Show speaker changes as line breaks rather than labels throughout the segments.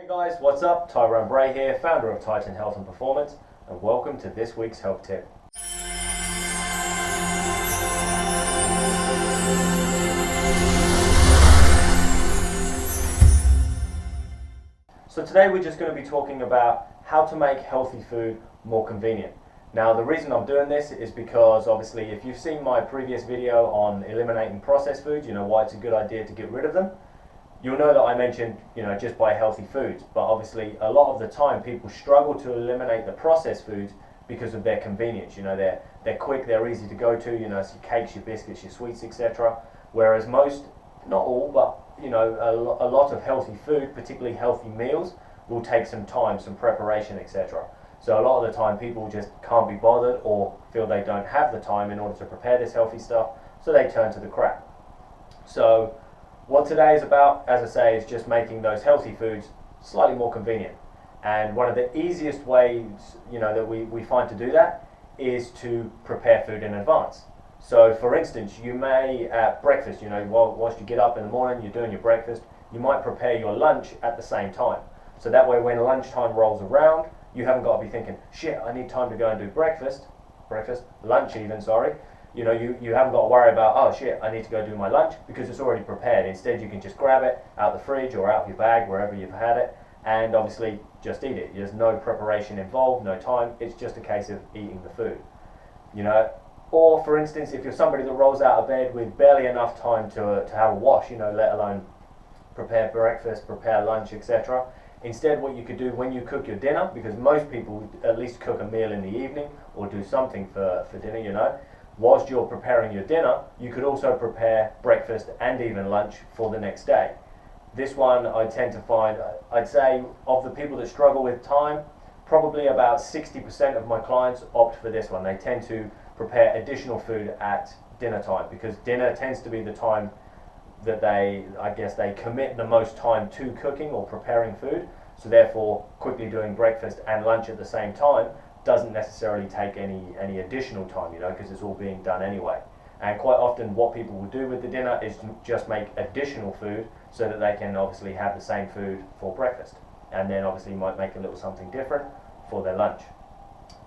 Guys, what's up? Tyrone Bray here, founder of Titan Health and Performance, and welcome to this week's health tip. So today we're just going to be talking about how to make healthy food more convenient. Now the reason I'm doing this is because obviously if you've seen my previous video on eliminating processed foods, you know why it's a good idea to get rid of them. You'll know that I mentioned, just buy healthy foods, but obviously a lot of the time people struggle to eliminate the processed foods because of their convenience. They're quick, they're easy to go to, it's your cakes, your biscuits, your sweets, etc. Whereas most, not all, but a lot of healthy food, particularly healthy meals, will take some time, some preparation, etc. So a lot of the time people just can't be bothered or feel they don't have the time in order to prepare this healthy stuff, so they turn to the crap. So what today is about, as I say, is just making those healthy foods slightly more convenient. And one of the easiest ways, that we find to do that is to prepare food in advance. So for instance, you may at breakfast, whilst you get up in the morning, you're doing your breakfast, you might prepare your lunch at the same time. So that way when lunchtime rolls around, you haven't got to be thinking, shit, I need time to go and do lunch even, sorry. You haven't got to worry about, oh shit, I need to go do my lunch, because it's already prepared. Instead you can just grab it out the fridge or out of your bag, wherever you've had it, and obviously just eat it. There's no preparation involved, no time, it's just a case of eating the food. Or for instance, if you're somebody that rolls out of bed with barely enough time to have a wash, let alone prepare breakfast, prepare lunch, etc. Instead, what you could do when you cook your dinner, because most people at least cook a meal in the evening or do something for dinner, whilst you're preparing your dinner, you could also prepare breakfast and even lunch for the next day. This one I tend to find, I'd say of the people that struggle with time, probably about 60% of my clients opt for this one. They tend to prepare additional food at dinner time, because dinner tends to be the time that they commit the most time to cooking or preparing food. So therefore, quickly doing breakfast and lunch at the same time doesn't necessarily take any additional time, because it's all being done anyway. And quite often what people will do with the dinner is just make additional food so that they can obviously have the same food for breakfast, and then obviously might make a little something different for their lunch.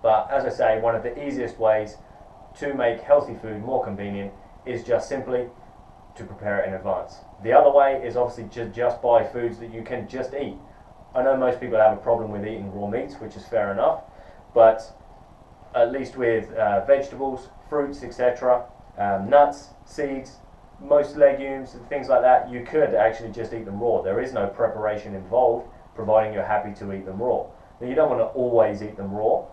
But as I say, one of the easiest ways to make healthy food more convenient is just simply to prepare it in advance. The other way is obviously just buy foods that you can just eat. I know most people have a problem with eating raw meats, which is fair enough, but at least with vegetables, fruits, etc., nuts, seeds, most legumes and things like that, you could actually just eat them raw. There is no preparation involved, providing you're happy to eat them raw. Now you don't want to always eat them raw,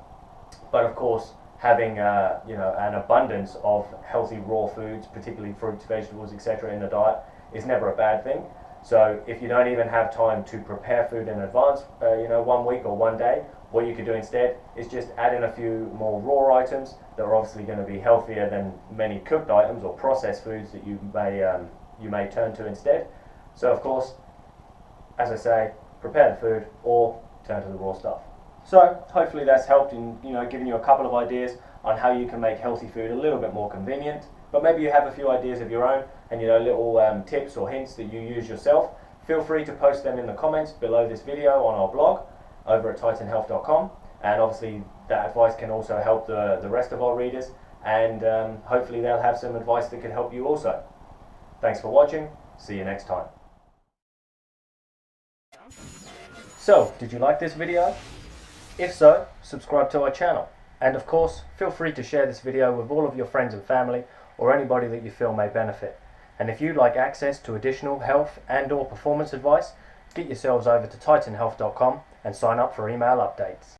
but of course having an abundance of healthy raw foods, particularly fruits, vegetables, etc. in the diet is never a bad thing. So if you don't even have time to prepare food in advance, 1 week or 1 day, what you could do instead is just add in a few more raw items that are obviously going to be healthier than many cooked items or processed foods that you may turn to instead. So of course, as I say, prepare the food or turn to the raw stuff. So hopefully that's helped in giving you a couple of ideas on how you can make healthy food a little bit more convenient. But maybe you have a few ideas of your own and little tips or hints that you use yourself. Feel free to post them in the comments below this video on our blog over at titanhealth.com, and obviously that advice can also help the rest of our readers, and hopefully they'll have some advice that can help you also. Thanks for watching. See you next time. So, did you like this video? If so, subscribe to our channel, and of course feel free to share this video with all of your friends and family or anybody that you feel may benefit. And if you'd like access to additional health and or performance advice, get yourselves over to titanhealth.com and sign up for email updates.